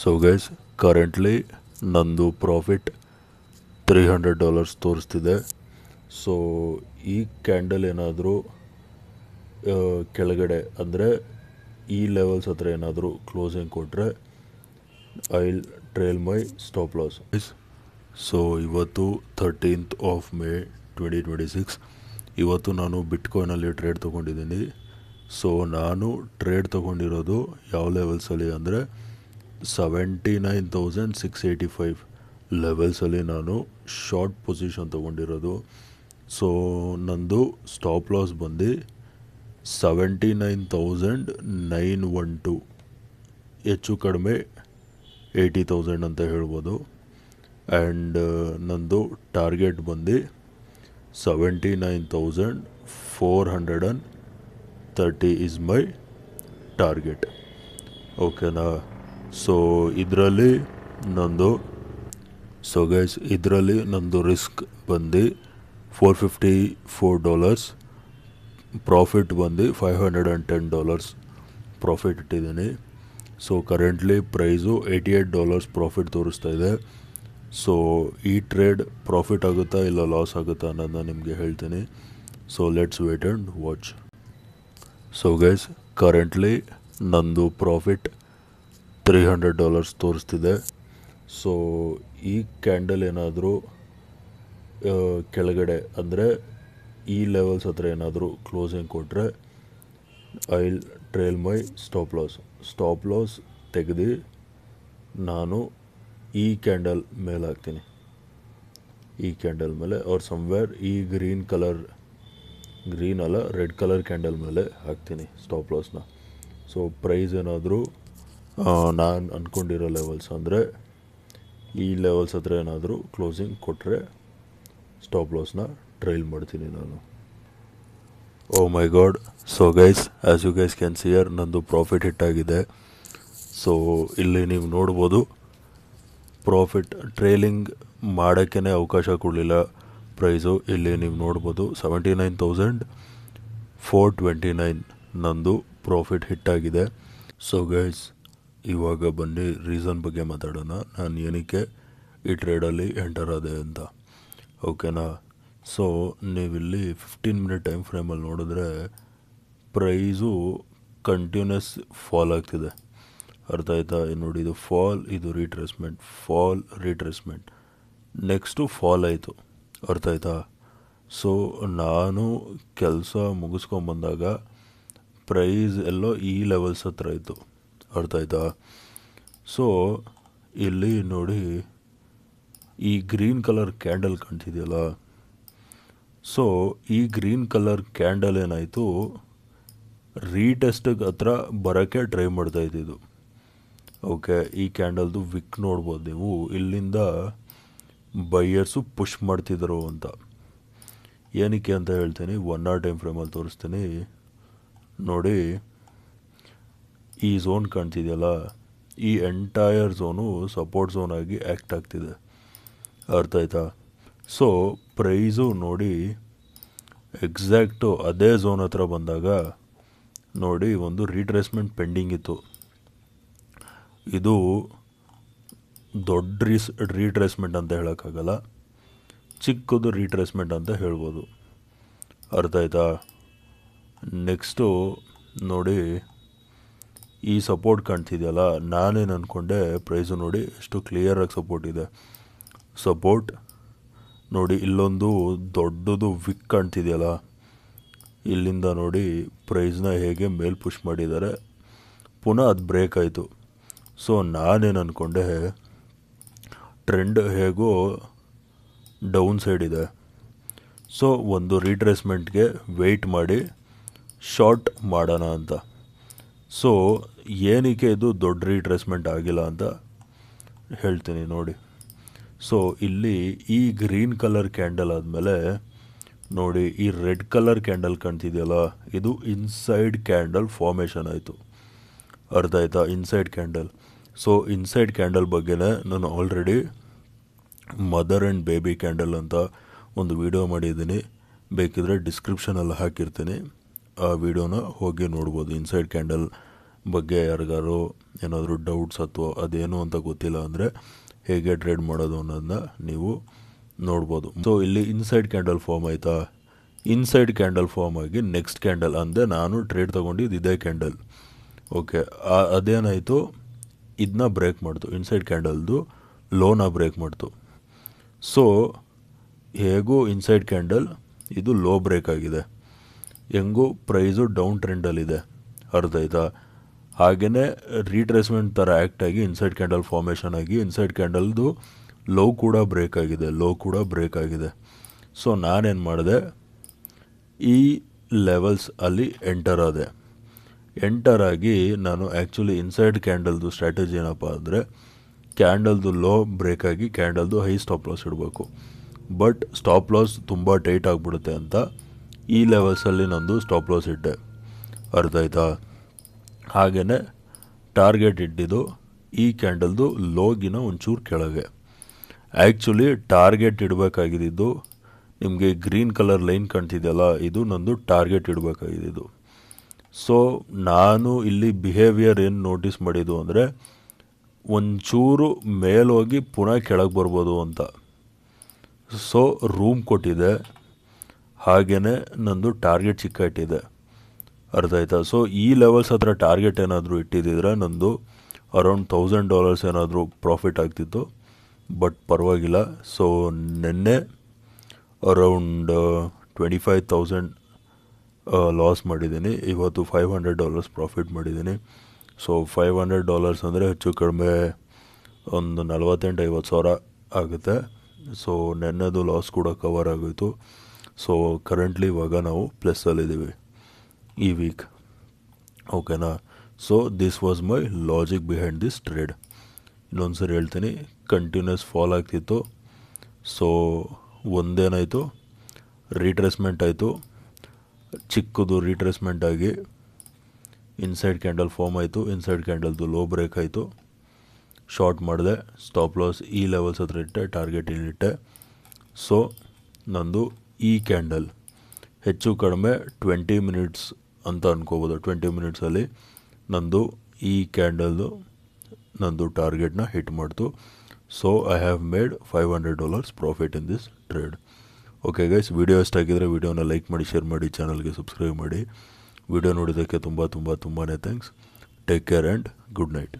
So guys currently ನಂದು profit $300 ತೋರಿಸ್ತಿದೆ. ಸೊ ಈ ಕ್ಯಾಂಡಲ್ ಏನಾದರೂ ಕೆಳಗಡೆ ಅಂದರೆ ಈ ಲೆವೆಲ್ಸ್ ಹತ್ರ ಏನಾದರೂ ಕ್ಲೋಸಿಂಗ್ ಕೊಟ್ಟರೆ I will trail my stop loss. So ಇವತ್ತು 13th of May 2026. ಇವತ್ತು ನಾನು ಬಿಟ್ಕಾಯಿನಲ್ಲಿ ಟ್ರೇಡ್ ತೊಗೊಂಡಿದ್ದೀನಿ. ಸೊ ನಾನು ಟ್ರೇಡ್ ತೊಗೊಂಡಿರೋದು ಯಾವ ಲೆವೆಲ್ಸಲ್ಲಿ ಅಂದರೆ 79,685 ಲೆವೆಲ್ಸಲ್ಲಿ ನಾನು ಶಾರ್ಟ್ ಪೊಸಿಷನ್ ತೊಗೊಂಡಿರೋದು. ಸೊ ನಂದು ಸ್ಟಾಪ್ ಲಾಸ್ ಬಂದು 79,912, ಹೆಚ್ಚು ಕಡಿಮೆ 80,000 ಅಂತ ಹೇಳ್ಬೋದು. ಆ್ಯಂಡ್ ನಂದು ಟಾರ್ಗೆಟ್ ಬಂದು 79,430 ಈಸ್ ಮೈ ಟಾರ್ಗೆಟ್. ಓಕೆನಾ? ಸೊ ಇದರಲ್ಲಿ ನಂದು ರಿಸ್ಕ್ ಬಂದು $454, ಪ್ರಾಫಿಟ್ ಬಂದು $510 ಪ್ರಾಫಿಟ್ ಇಟ್ಟಿದ್ದೀನಿ. ಸೊ ಕರೆಂಟ್ಲಿ ಪ್ರೈಸು $88 ಪ್ರಾಫಿಟ್ ತೋರಿಸ್ತಾ ಇದೆ. ಸೊ ಈ ಟ್ರೇಡ್ ಪ್ರಾಫಿಟ್ ಆಗುತ್ತಾ ಇಲ್ಲ ಲಾಸ್ ಆಗುತ್ತಾ ಅನ್ನೋದನ್ನ ನಿಮಗೆ ಹೇಳ್ತೀನಿ. So let's wait and watch. So guys currently ನಂದು ಪ್ರಾಫಿಟ್ $300 ತೋರಿಸ್ತಿದೆ. ಸೊ ಈ ಕ್ಯಾಂಡಲ್ ಏನಾದರೂ ಕೆಳಗಡೆ ಅಂದರೆ ಈ ಲೆವೆಲ್ಸ್ ಹತ್ರ ಏನಾದರೂ ಕ್ಲೋಸಿಂಗ್ ಕೊಟ್ಟರೆ I will trail my stop loss ತೆಗೆದು ನಾನು ಈ ಕ್ಯಾಂಡಲ್ ಮೇಲೆ ಹಾಕ್ತೀನಿ. ಈ ಕ್ಯಾಂಡಲ್ ಮೇಲೆ ಅವ್ರ ಸಮ್ವೇರ್ ಈ ಗ್ರೀನ್ ಅಲ್ಲ ರೆಡ್ ಕಲರ್ ಕ್ಯಾಂಡಲ್ ಮೇಲೆ ಹಾಕ್ತೀನಿ ಸ್ಟಾಪ್ ಲಾಸ್ನ. ಸೊ ಪ್ರೈಸ್ ಏನಾದರೂ ನಾನು ಅಂದ್ಕೊಂಡಿರೋ ಲೆವೆಲ್ಸ್ ಅಂದರೆ ಈ ಲೆವೆಲ್ಸ್ ಹತ್ರ ಏನಾದರೂ ಕ್ಲೋಸಿಂಗ್ ಕೊಟ್ಟರೆ ಸ್ಟಾಪ್ ಲಾಸ್ನ ಟ್ರೈಲ್ ಮಾಡ್ತೀನಿ ನಾನು. Oh my God. So guys as you guys can see here ನಂದು ಪ್ರಾಫಿಟ್ ಹಿಟ್ ಆಗಿದೆ. ಸೊ ಇಲ್ಲಿ ನೀವು ನೋಡ್ಬೋದು ಪ್ರಾಫಿಟ್ ಟ್ರೇಲಿಂಗ್ ಮಾಡೋಕ್ಕೇ ಅವಕಾಶ ಕೊಡಲಿಲ್ಲ ಪ್ರೈಸು. ಇಲ್ಲಿ ನೀವು ನೋಡ್ಬೋದು 79,429 ನಂದು ಪ್ರಾಫಿಟ್ ಹಿಟ್ ಆಗಿದೆ. ಸೊ ಗೈಸ್ ಇವಾಗ ಬನ್ನಿ ರೀಸನ್ ಬಗ್ಗೆ ಮಾತಾಡೋಣ, ನಾನು ಏನಕ್ಕೆ ಈ ಟ್ರೇಡಲ್ಲಿ ಎಂಟರ್ ಆದೆ ಅಂತ. ಓಕೆನಾ? ಸೊ ನೀವಿಲ್ಲಿ 15 ಮಿನಿಟ್ ಟೈಮ್ ಫ್ರೇಮಲ್ಲಿ ನೋಡಿದ್ರೆ ಪ್ರೈಸು ಕಂಟಿನ್ಯೂಸ್ ಫಾಲ್ ಆಗ್ತಿದೆ. ಅರ್ಥ ಆಯ್ತಾ? ನೋಡಿ, ಇದು ಫಾಲ್, ಇದು ರೀಟ್ರೇಸ್ಮೆಂಟ್, ನೆಕ್ಸ್ಟು ಫಾಲ್ ಆಯಿತು. ಅರ್ಥ ಆಯ್ತಾ? ಸೊ ನಾನು ಕೆಲಸ ಮುಗಿಸ್ಕೊಂಬಂದಾಗ ಪ್ರೈಸ್ ಎಲ್ಲೋ ಈ ಲೆವೆಲ್ಸ್ ಹತ್ರ ಇತ್ತು. ಅರ್ಥ ಆಯ್ತಾ? ಸೊ ಇಲ್ಲಿ ನೋಡಿ ಈ ಗ್ರೀನ್ ಕಲರ್ ಕ್ಯಾಂಡಲ್ ಕಾಣ್ತಿದೆಯಲ್ಲ, ಸೊ ಈ ಗ್ರೀನ್ ಕಲರ್ ಕ್ಯಾಂಡಲ್ ಏನಾಯಿತು ರೀಟೆಸ್ಟಿಗೆ ಹತ್ರ ಬರೋಕ್ಕೆ ಟ್ರೈ ಮಾಡ್ತಾ ಇದ್ದಿದ್ದು. ಓಕೆ, ಈ ಕ್ಯಾಂಡಲ್ದು ವಿಕ್ ನೋಡ್ಬೋದು ನೀವು. ಇಲ್ಲಿಂದ ಬೈಯರ್ಸು ಪುಷ್ ಮಾಡ್ತಿದ್ರು ಅಂತ. ಏನಕ್ಕೆ ಅಂತ ಹೇಳ್ತೀನಿ, 1 hour ಟೈಮ್ ಫ್ರೇಮಲ್ಲಿ ತೋರಿಸ್ತೀನಿ ನೋಡಿ. ಈ ಝೋನ್ ಕಾಣ್ತಿದೆಯಲ್ಲ, ಈ ಎಂಟೈರ್ ಝೋನು ಸಪೋರ್ಟ್ ಝೋನ್ ಆಗಿ ಆ್ಯಕ್ಟ್ ಆಗ್ತಿದೆ. ಅರ್ಥ ಆಯ್ತಾ? ಸೊ ಪ್ರೈಸು ನೋಡಿ ಎಕ್ಸಾಕ್ಟು ಅದೇ ಝೋನ್ ಹತ್ರ ಬಂದಾಗ ನೋಡಿ ಒಂದು ರೀಟ್ರೇಸ್ಮೆಂಟ್ ಪೆಂಡಿಂಗ್ ಇತ್ತು. ಇದು ದೊಡ್ಡ ರೀಟ್ರೇಸ್ಮೆಂಟ್ ಅಂತ ಹೇಳೋಕ್ಕಾಗಲ್ಲ, ಚಿಕ್ಕದು ರೀಟ್ರೇಸ್ಮೆಂಟ್ ಅಂತ ಹೇಳ್ಬೋದು. ಅರ್ಥ ಆಯ್ತಾ? ನೆಕ್ಸ್ಟು ನೋಡಿ ಈ ಸಪೋರ್ಟ್ ಕಾಣ್ತಿದೆಯಲ್ಲ, ನಾನೇನು ಅಂದ್ಕೊಂಡೆ ಪ್ರೈಸು ನೋಡಿ ಎಷ್ಟು ಕ್ಲಿಯರಾಗಿ ಸಪೋರ್ಟ್ ಇದೆ. ಸಪೋರ್ಟ್ ನೋಡಿ, ಇಲ್ಲೊಂದು ದೊಡ್ಡದು ವಿಕ್ ಕಾಣ್ತಿದೆಯಲ್ಲ, ಇಲ್ಲಿಂದ ನೋಡಿ ಪ್ರೈಸ್ನ ಹೇಗೆ ಮೇಲ್ ಪುಷ್ ಮಾಡಿದ್ದಾರೆ, ಪುನಃ ಅದು ಬ್ರೇಕ್ ಆಯಿತು. ಸೊ ನಾನೇನು ಅಂದ್ಕೊಂಡೆ ಟ್ರೆಂಡ್ ಹೇಗೋ ಡೌನ್ ಸೈಡ್ ಇದೆ, ಸೊ ಒಂದು ರೀಟ್ರೇಸ್ಮೆಂಟ್ಗೆ ವೆಯ್ಟ್ ಮಾಡಿ ಶಾರ್ಟ್ ಮಾಡೋಣ ಅಂತ. ಸೊ ಏನಕ್ಕೆ ಇದು ದೊಡ್ಡ ರೀಟ್ರೇಸ್ಮೆಂಟ್ ಆಗಿಲ್ಲ ಅಂತ ಹೇಳ್ತೀನಿ ನೋಡಿ. ಸೊ ಇಲ್ಲಿ ಈ ಗ್ರೀನ್ ಕಲರ್ ಕ್ಯಾಂಡಲ್ ಆದಮೇಲೆ ನೋಡಿ ಈ ರೆಡ್ ಕಲರ್ ಕ್ಯಾಂಡಲ್ ಕಾಣ್ತಿದೆಯಲ್ಲ, ಇದು ಇನ್ಸೈಡ್ ಕ್ಯಾಂಡಲ್ ಫಾರ್ಮೇಷನ್ ಆಯಿತು. ಅರ್ಥ ಆಯ್ತಾ? Inside candle. So inside candle ಬಗ್ಗೆನೇ ನಾನು already mother and baby candle ಅಂತ ಒಂದು ವಿಡಿಯೋ ಮಾಡಿದ್ದೀನಿ, ಬೇಕಿದ್ರೆ ಡಿಸ್ಕ್ರಿಪ್ಷನಲ್ಲಿ ಹಾಕಿರ್ತೀನಿ, ಆ ವಿಡಿಯೋನ ಹೋಗಿ ನೋಡ್ಬೋದು. ಇನ್ಸೈಡ್ ಕ್ಯಾಂಡಲ್ ಬಗ್ಗೆ ಯಾರಿಗಾರು ಏನಾದರೂ ಡೌಟ್ಸ್ ಅಥವಾ ಅದೇನು ಅಂತ ಗೊತ್ತಿಲ್ಲ ಅಂದರೆ ಹೇಗೆ ಟ್ರೇಡ್ ಮಾಡೋದು ಅನ್ನೋದನ್ನ ನೀವು ನೋಡ್ಬೋದು. ಸೊ ಇಲ್ಲಿ ಇನ್ಸೈಡ್ ಕ್ಯಾಂಡಲ್ ಫಾರ್ಮ್ ಆಯಿತಾ, ಇನ್ಸೈಡ್ ಕ್ಯಾಂಡಲ್ ಫಾರ್ಮ್ ಆಗಿ ನೆಕ್ಸ್ಟ್ ಕ್ಯಾಂಡಲ್ ಅಂದರೆ ನಾನು ಟ್ರೇಡ್ ತೊಗೊಂಡಿದ್ದು ಇದೇ ಕ್ಯಾಂಡಲ್. ಓಕೆ, ಅದೇನಾಯಿತು, ಇದನ್ನ ಬ್ರೇಕ್ ಮಾಡ್ತು, ಇನ್ಸೈಡ್ ಕ್ಯಾಂಡಲ್ದು ಲೋನ ಬ್ರೇಕ್ ಮಾಡ್ತು. ಸೊ ಹೇಗೂ ಇನ್ಸೈಡ್ ಕ್ಯಾಂಡಲ್ ಇದು ಲೋ ಬ್ರೇಕ್ ಆಗಿದೆ, ಹೆಂಗೂ ಪ್ರೈಸು ಡೌನ್ ಟ್ರೆಂಡಲ್ಲಿದೆ, ಅರ್ಥ ಆಯ್ತಾ. ಹಾಗೆಯೇ ರೀಟ್ರೇಸ್ಮೆಂಟ್ ಥರ ಆ್ಯಕ್ಟ್ ಆಗಿ ಇನ್ಸೈಡ್ ಕ್ಯಾಂಡಲ್ ಫಾರ್ಮೇಷನ್ ಆಗಿ ಇನ್ಸೈಡ್ ಕ್ಯಾಂಡಲ್ದು ಲೋ ಕೂಡ ಬ್ರೇಕ್ ಆಗಿದೆ. ಸೊ ನಾನೇನು ಮಾಡಿದೆ, ಈ ಲೆವೆಲ್ಸ್ ಅಲ್ಲಿ ಎಂಟರ್ ಆಗಿ ನಾನು ಆ್ಯಕ್ಚುಲಿ ಇನ್ಸೈಡ್ ಕ್ಯಾಂಡಲ್ದು ಸ್ಟ್ರಾಟಜಿ ಏನಪ್ಪ ಅಂದರೆ ಕ್ಯಾಂಡಲ್ದು ಲೋ ಬ್ರೇಕ್ ಆಗಿ ಕ್ಯಾಂಡಲ್ದು ಹೈ ಸ್ಟಾಪ್ ಲಾಸ್ ಇಡಬೇಕು. ಬಟ್ ಸ್ಟಾಪ್ ಲಾಸ್ ತುಂಬ ಟೈಟ್ ಆಗಿಬಿಡುತ್ತೆ ಅಂತ ಈ ಲೆವೆಲ್ಸಲ್ಲಿ ನಂದು ಸ್ಟಾಪ್ ಲಾಸ್ ಇಟ್ಟೆ, ಅರ್ಥ ಆಯ್ತಾ. ಹಾಗೆಯೇ ಟಾರ್ಗೆಟ್ ಇಟ್ಟಿದ್ದು ಈ ಕ್ಯಾಂಡಲ್ದು ಲೋಗಿನ ಒಂಚೂರು ಕೆಳಗೆ. ಆ್ಯಕ್ಚುಲಿ ಟಾರ್ಗೆಟ್ ಇಡಬೇಕಾಗಿದ್ದು ನಿಮಗೆ ಗ್ರೀನ್ ಕಲರ್ ಲೈನ್ ಕಾಣ್ತಿದೆಯಲ್ಲ, ಇದು ನಂದು ಟಾರ್ಗೆಟ್ ಇಡಬೇಕಾಗಿದ್ದು. ಸೊ ನಾನು ಇಲ್ಲಿ ಬಿಹೇವಿಯರ್ ಏನು ನೋಟಿಸ್ ಮಾಡಿದ್ದು ಅಂದರೆ ಒಂಚೂರು ಮೇಲೋಗಿ ಪುನಃ ಕೆಳಗೆ ಬರ್ಬೋದು ಅಂತ. ಸೊ ರೂಮ್ ಕೊಟ್ಟಿದೆ, ಹಾಗೆಯೇ ನಂದು ಟಾರ್ಗೆಟ್ ಚಿಕ್ಕ ಇಟ್ಟಿದೆ, ಅರ್ಥ ಆಯ್ತಾ. ಸೊ ಈ ಲೆವೆಲ್ಸ್ ಹತ್ರ ಟಾರ್ಗೆಟ್ ಏನಾದರೂ ಇಟ್ಟಿದ್ದಿದ್ರೆ ನಂದು ಅರೌಂಡ್ $1000 ಏನಾದರೂ ಪ್ರಾಫಿಟ್ ಆಗ್ತಿತ್ತು, ಬಟ್ ಪರವಾಗಿಲ್ಲ. ಸೊ ನೆನ್ನೆ ಅರೌಂಡ್ 25,000 ಲಾಸ್ ಮಾಡಿದ್ದೀನಿ, ಇವತ್ತು $500 ಪ್ರಾಫಿಟ್ ಮಾಡಿದ್ದೀನಿ. ಸೊ $500 ಅಂದರೆ ಹೆಚ್ಚು ಕಡಿಮೆ ಒಂದು 48-50 ಸಾವಿರ ಆಗುತ್ತೆ. ಸೊ ನೆನ್ನೆದು ಲಾಸ್ ಕೂಡ ಕವರ್ ಆಗೋಯಿತು. ಸೊ ಕರೆಂಟ್ಲಿ ಇವಾಗ ನಾವು ಪ್ಲಸ್ಸಲ್ಲಿದ್ದೀವಿ ಈ ವೀಕ್, ಓಕೆನಾ. So this was my logic behind this trade. ಇನ್ನೊಂದು ಸರಿ ಹೇಳ್ತೀನಿ, ಕಂಟಿನ್ಯೂಸ್ ಫಾಲ್ ಆಗ್ತಿತ್ತು. ಸೊ ಒಂದೇನಾಯಿತು, ರೀಟ್ರೇಸ್ಮೆಂಟ್ ಆಯಿತು, ಚಿಕ್ಕದು ರೀಟ್ರೇಸ್ಮೆಂಟ್ ಆಗಿ ಇನ್ಸೈಡ್ ಕ್ಯಾಂಡಲ್ ಫಾರ್ಮ್ ಆಯಿತು, ಇನ್ಸೈಡ್ ಕ್ಯಾಂಡಲ್ದು ಲೋ ಬ್ರೇಕ್ ಆಯಿತು, ಶಾರ್ಟ್ ಮಾಡಿದೆ, ಸ್ಟಾಪ್ ಲಾಸ್ ಈ ಲೆವೆಲ್ಸ್ ಹತ್ರ ಇಟ್ಟೆ, ಟಾರ್ಗೆಟ್ ಇಲ್ಲಿಟ್ಟೆ. ಸೊ ನಂದು ಈ ಕ್ಯಾಂಡಲ್ ಹೆಚ್ಚು ಕಡಿಮೆ 20 ಮಿನಿಟ್ಸ್ ಅಂತ ಅನ್ಕೋಬೋದು, 20 ಮಿನಿಟ್ಸಲ್ಲಿ ನಂದು ಈ ಕ್ಯಾಂಡಲ್ದು ನಂದು ಟಾರ್ಗೆಟ್ನ ಹಿಟ್ ಮಾಡ್ತು. So I have made $500 profit in this trade. Okay guys, video ಇಷ್ಟ ಆಗಿದ್ದರೆ ವಿಡಿಯೋನ ಲೈಕ್ ಮಾಡಿ, ಶೇರ್ ಮಾಡಿ, ಚಾನಲ್ಗೆ ಸಬ್ಸ್ಕ್ರೈಬ್ ಮಾಡಿ. ವಿಡಿಯೋ ನೋಡಿದ್ದಕ್ಕೆ ತುಂಬಾ thanks. Take care and good night.